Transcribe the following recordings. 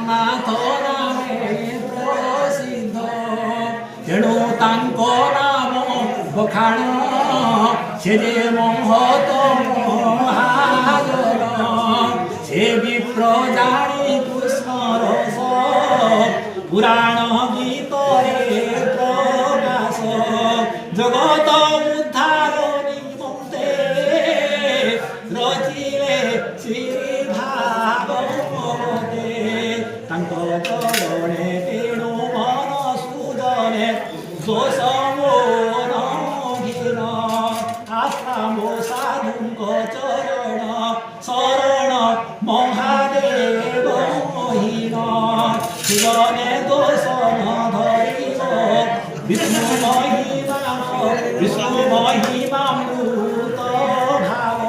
ଜଗନ୍ନାଥ ନାମେ ପ୍ରସିଦ୍ଧ ତେଣୁ ତାଙ୍କ ନାମ ବଖାଣ ସେ ଯେ ମହତ ମହାଜନ ସେ ବିପ୍ର ଜାଣି କୃଷ୍ଣ ରସ ପୁରାଣ ଗୀତରେ ପ୍ରକାଶ ଜଗତ ଉଦ୍ଧାର ନିମନ୍ତେ ରଚିଲେ ଶ୍ରୀ ଭାଗବତେ ତାଙ୍କ ଚରଣେ ତେଣୁ ମନ ସୁଦନେ ଦୋଷ ମୋର ଘିନ ଆସ୍ଥା ମୋ ସାଧୁଙ୍କ ଚରଣ ଶରଣ ମହାଦେବ ହୀନ ସୁଦନେ ଦୋଷ ନ ଧରିବ ବିଷ୍ଣୁ ମହିମାମୃତ ଭାବ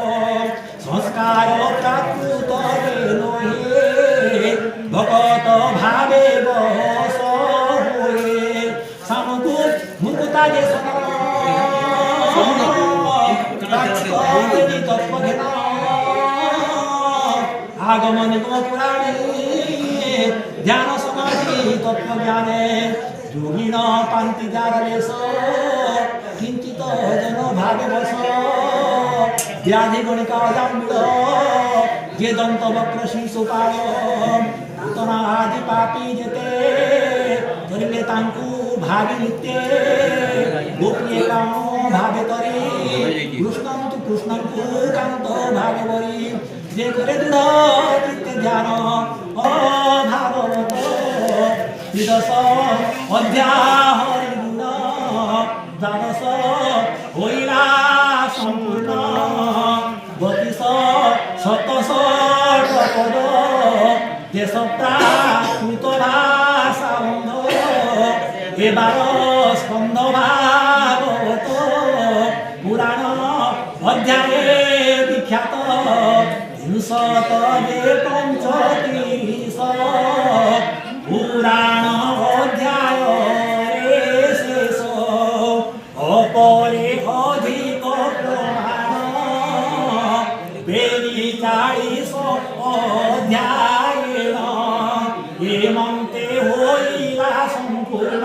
ସଂସ୍କାର ପ୍ରାକୃତ ନୁହେଁ ଭଗତ ଭାବେ ବସ ହୁଏ ସାମକୁ ମୁକୁତା ଯେ ତତ୍ଵଘେନ আগমন পুরাণে ধ্যান সমাধি তত্ত্বজ্ঞানে যোগিন পান্তি যারেশ কিঞ্চিত জন ভাবে বস ব্যাধি গণিকা অজাম্বিল যে দন্ত বক্র শিশুপাল পুতনা আদি পাপি যেতে ধরিলে তাঙ্কু ভাবি নিত্যে গোপীয় কাম ভাবে তরি কৃষ্ণন্তু কান্ত ভাবে বরি যে করে দৃঢ় চিত্তে ধ্যান ও ভাগবত দ্বিদশ অধ্যায় হরিগুণ দ্বাদশ হইলা সম্পূর্ণ বতিশ শতশ পদ দেশ প্রাকৃত ভাষা বন্ধ এবার স্কন্ধ ভাগবত পুরাণ অধ্যায়ে বিখ্যাত শত যে পঞ্চত্রিশ পুরাণ অধ্যায় শেষ অপরে অধিক প্রমাণ বেরি 40 অধ্যায় এমন্তে হইলা সম্পূর্ণ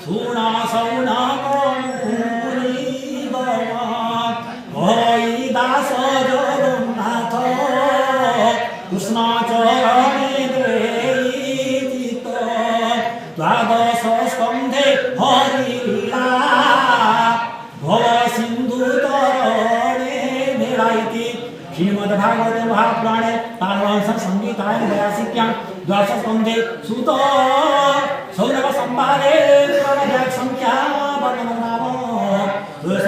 শুণ শৌন দাস জগন্নাথ কৃষ্ণ চরণে চিত দ্বাদশ স্কন্ধে হরিলীলা ভব সিন্ধু তরণে বেলাইতি শ্রীমদ্ ভাগবতে মহাপুরাণে পারমহংস সংহিতায় 82 দ্বাদশ স্কন্ধে সুত সৌরভ সংবাদে পুরাণ সংখ্যা বর্ণনা নাম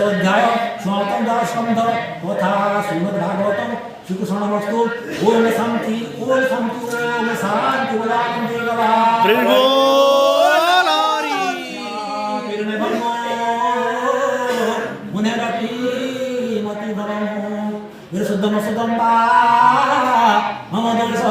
অধ্যায় সমাপ্তম স্কন্ধ তথা শ্রীমদ্ ভাগবতম শ্রীকৃষ্ণমস্তু ওম শান্তি ওম শান্তি ওম শান্তি বলাম দেবা ত্রিভুবনারি তিরুনেভঙ্গো মুনেরপি মতি ভবম বিশুদ্ধম সুদম্বা মম দোষ